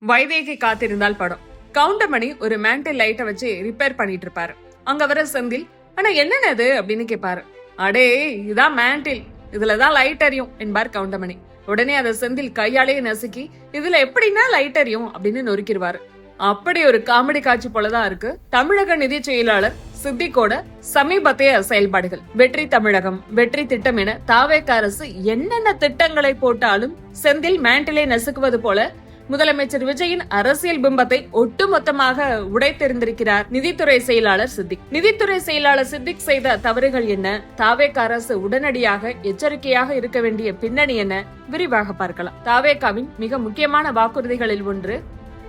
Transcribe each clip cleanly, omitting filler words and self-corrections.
வைதேகி காத்திருந்தால் படம். கவுண்டமணி ஒரு மேண்டில் லைட்டை வச்சு ரிப்பேர் பண்ணிட்டு இருப்பாரு. அங்க வர செந்தில், ஆனா என்னென்னது அப்படின்னு கேட்பாரு. அடே இதான் மேண்டில், இதுலதான் லைட் எரியும் என்பார் கவுண்டமணி. உடனே அதை செந்தில் கையாலேயே நசுக்கி, இதுல எப்படின்னா லைட் எரியும் அப்படின்னு நொறுக்கிடுவாரு. அப்படி ஒரு காமெடி காட்சி போலதான் இருக்கு தமிழக நிதி செயலாளர் சித்திக்கோட சமீபத்திய செயல்பாடுகள். வெற்றி தமிழகம், வெற்றி திட்டம் என தாவேக அரசு என்னென்ன திட்டங்களை போட்டாலும் செந்தில் மேண்டிலை நசுக்குவது போல முதலமைச்சர் விஜயின் அரசியல் பிம்பத்தை ஒட்டுமொத்தமாக உடைத்தெறிந்திருக்கிறார் நிதித்துறை செயலாளர் சித்திக். நிதித்துறை செயலாளர் சித்திக் செய்த தவறுகள் என்ன, தாவேக அரசு உடனடியாக எச்சரிக்கையாக இருக்க வேண்டிய பின்னணி என்ன, விரிவாக பார்க்கலாம். தாவேகாவின் மிக முக்கியமான வாக்குறுதிகளில் ஒன்று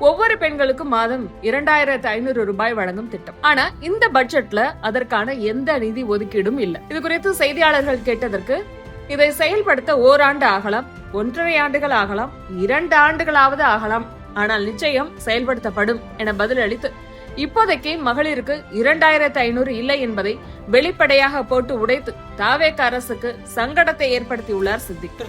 ஒவ்வொரு பெண்களுக்கும் மாதம் 2500 ரூபாய் வழங்கும் திட்டம். ஆனா இந்த பட்ஜெட்ல அதற்கான எந்த நிதி ஒதுக்கீடும் இல்ல. இது குறித்து செய்தியாளர்கள் கேட்டதற்கு, இதை செயல்படுத்த ஓராண்டு ஆகலாம், 1.5 ஆண்டுகள் ஆகலாம், 2 ஆண்டுகளாவது ஆகலாம், ஆனால் நிச்சயம் செயல்படுத்தப்படும் என பதிலளித்து, இப்போதைக்கு மகளிருக்கு 2500 இல்லை என்பதை வெளிப்படையாக போட்டு உடைத்து தாவேக அரசுக்கு சங்கடத்தை ஏற்படுத்தியுள்ளார் Siddique.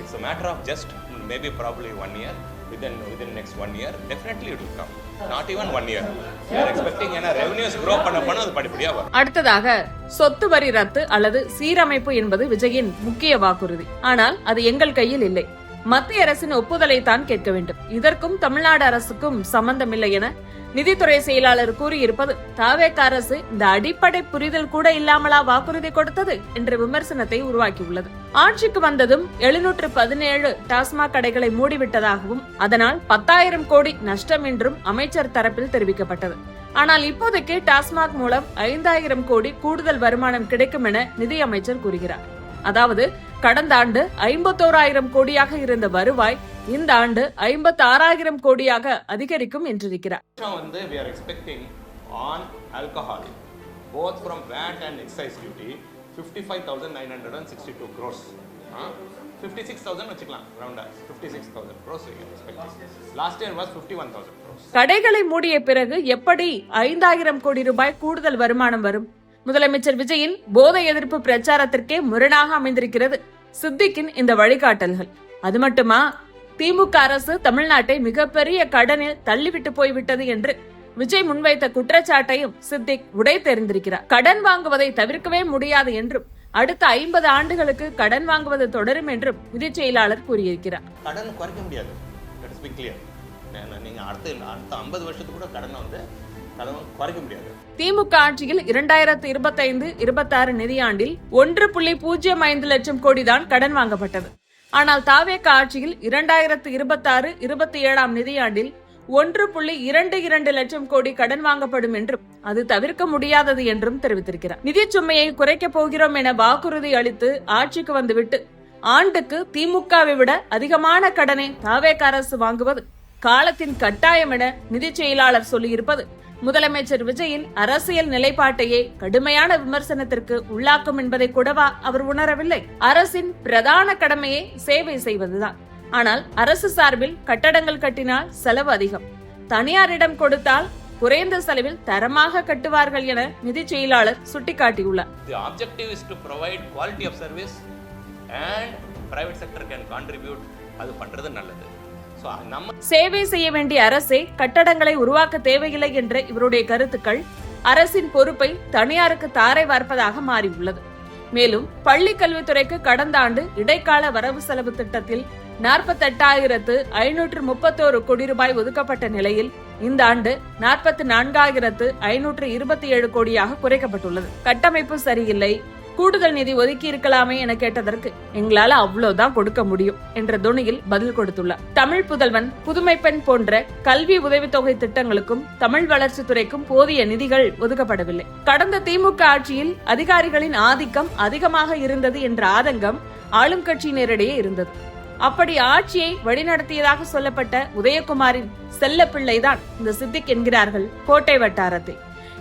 It's a matter of just maybe probably 1 year. Within next 1 year, definitely it will come. Not even 1 year. We are expecting revenues grow பண்ண அது படிப்படியா வரும். அடுத்ததாக சொத்து வரி ரத்து அல்லது சீரமைப்பு என்பது விஜயின் முக்கிய வாக்குறுதி. ஆனால் அது எங்கள் கையில் இல்லை. மத்திய அரசின் ஒப்புதலை தான் கேட்க வேண்டும். இதற்கும் தமிழ்நாடு அரசுக்கும் சம்பந்தம் இல்லை என நிதித்துறை செயலாளர் கூறியிருப்பது தாவேக அரசு இந்த அடிப்படை புரிதல் கூட இல்லாமலா வாக்குறுதி கொடுத்தது என்ற விமர்சனத்தை உருவாக்கியுள்ளது. ஆட்சிக்கு வந்ததும் 717 டாஸ்மாக் கடைகளை மூடிவிட்டதாகவும் அதனால் 10,000 கோடி நஷ்டம் என்றும் அமைச்சர் தரப்பில் தெரிவிக்கப்பட்டது. ஆனால் இப்போதைக்கு டாஸ்மாக் மூலம் 5,000 கோடி கூடுதல் வருமானம் கிடைக்கும் என நிதியமைச்சர் கூறுகிறார். அதாவது கடந்த ஆண்டு 51,000 கோடியாக இருந்த வருவாய் இந்த ஆண்டு 56,000 கோடியாக அதிகரிக்கும் என்றிருக்கிறார். We are expecting on alcohol both from VAT and excise duty 55,962 crores. 56,000 வச்சுக்கலாம் ரவுண்டா 56,000 crores we are expecting. Last year was 51,000 crores. கடைகளை மூடிய பிறகு எப்படி 5,000 கோடி ரூபாய் கூடுதல் வருமானம் வரும்? முதலமைச்சர் விஜயின் போதை எதிர்ப்பு பிரச்சாரத்திற்கே முரணாக அமைந்திருக்கிறது சித்திக்கின் இந்த வழிகாட்டல்கள். அது மட்டுமா, திமுக அரசு தமிழ்நாட்டை மிகப்பெரிய கடனில் தள்ளிவிட்டு போய்விட்டது என்று விஜய் முன்வைத்த குற்றச்சாட்டையும் சித்திக் உடைத்தெறிந்திருக்கிறார். கடன் வாங்குவதை தவிர்க்கவே முடியாது என்றும் அடுத்த 50 ஆண்டுகளுக்கு கடன் வாங்குவது தொடரும் என்றும் நிதி செயலாளர் கூறியிருக்கிறார். கடன் குறைக்க முடியாது. நீங்க அடுத்த 50 வருஷத்துக்கு கூட கடனை குறைக்க முடியாது. திமுக ஆட்சியில் 2025-26 நிதியாண்டில் 1.05 லட்சம் கோடி தான் கடன் வாங்கப்பட்டது. ஆனால் தாவேக ஆட்சியில் 2026-27 நிதியாண்டில் 1.22 லட்சம் கோடி கடன் வாங்கப்படும் என்றும் அது தவிர்க்க முடியாதது என்றும் தெரிவித்திருக்கிறார். நிதி சுமையை குறைக்க போகிறோம் என வாக்குறுதி அளித்து ஆட்சிக்கு வந்துவிட்டு ஆண்டுக்கு திமுகவை விட அதிகமான கடனை தாவேக அரசு வாங்குவது காலத்தின் கட்டாயம் என நிதி செயலாளர் சொல்லியிருப்பது முதலமைச்சர் விஜயின் அரசியல் நிலைப்பாட்டையே கடுமையான விமர்சனத்திற்கு உள்ளாக்கும் என்பதை கூடவா அவர் உணரவில்லை? அரசின் பிரதான கடமையே சேவை செய்வதுதான். ஆனால் அரசு சார்பில் கட்டடங்கள் கட்டினால் செலவு அதிகம், தனியாரிடம் கொடுத்தால் குறைந்த செலவில் தரமாக கட்டுவார்கள் என நிதி செயலாளர் சுட்டிக்காட்டியுள்ளார். The objective is to provide quality of service and private sector can contribute. அது பண்றது நல்லது. சேவை செய்ய வேண்டிய அரசே கட்டடங்களை உருவாக்க தேவையில்லை என்ற இவருடைய கருத்துக்கள் அரசின் பொறுப்பை தனியாருக்கு தாரை வார்ப்பதாக மாறியுள்ளது. மேலும் பள்ளி கல்வித்துறைக்கு கடந்த ஆண்டு இடைக்கால வரவு செலவு திட்டத்தில் 48,531 கோடி ரூபாய் ஒதுக்கப்பட்ட நிலையில் இந்த ஆண்டு 44,527 கோடியாக குறைக்கப்பட்டுள்ளது. கட்டமைப்பு சரியில்லை, கூடுதல் நிதி ஒதுக்கி இருக்கலாமே என கேட்டதற்கு, எங்களால அவ்வளவுதான் கொடுக்க முடியும் என்ற தொனியில் பதில் கொடுத்துள்ளார். தமிழ் புதல்வன், புதுமை பெண் போன்ற கல்வி உதவித்தொகை திட்டங்களுக்கும் தமிழ் வளர்ச்சித்துறைக்கும் போதிய நிதிகள் ஒதுக்கப்படவில்லை. கடந்த திமுக ஆட்சியில் அதிகாரிகளின் ஆதிக்கம் அதிகமாக இருந்தது என்ற ஆதங்கம் ஆளும் கட்சியினரிடையே இருந்தது. அப்படி ஆட்சியை வழிநடத்தியதாக சொல்லப்பட்ட உதயகுமாரின் செல்ல பிள்ளைதான் இந்த சித்திக் என்கிறார்கள் கோட்டை வட்டாரத்தை.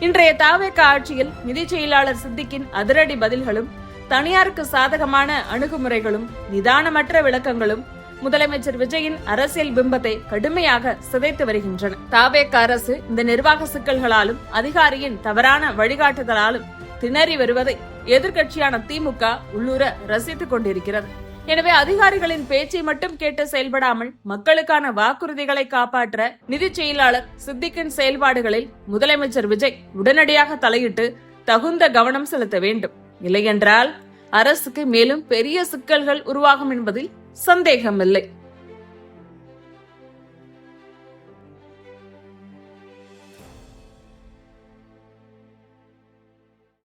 இன்றைய தாவேக ஆட்சியில் நிதி செயலாளர் சித்திக்கின் அதிரடி பதில்களும் தனியாருக்கு சாதகமான அணுகுமுறைகளும் நிதானமற்ற விளக்கங்களும் முதலமைச்சர் விஜயின் அரசியல் பிம்பத்தை கடுமையாக சிதைத்து வருகின்றன. தாவேக அரசு இந்த நிர்வாக சிக்கல்களாலும் அதிகாரியின் தவறான வழிகாட்டுதலாலும் திணறி வருவதை எதிர்க்கட்சியான திமுக உள்ளூர ரசித்துக் கொண்டிருக்கிறது. எனவே அதிகாரிகளின் பேச்சை மட்டும் கேட்டு செயல்படாமல் மக்களுக்கான வாக்குறுதிகளை காப்பாற்ற நிதி செயலாளர் சித்திக்கின் செயல்பாடுகளில் முதலமைச்சர் விஜய் உடனடியாக தலையிட்டு தகுந்த கவனம் செலுத்த வேண்டும். இல்லையென்றால் அரசுக்கு மேலும் பெரிய சிக்கல்கள் உருவாகும் என்பதில் சந்தேகமில்லை.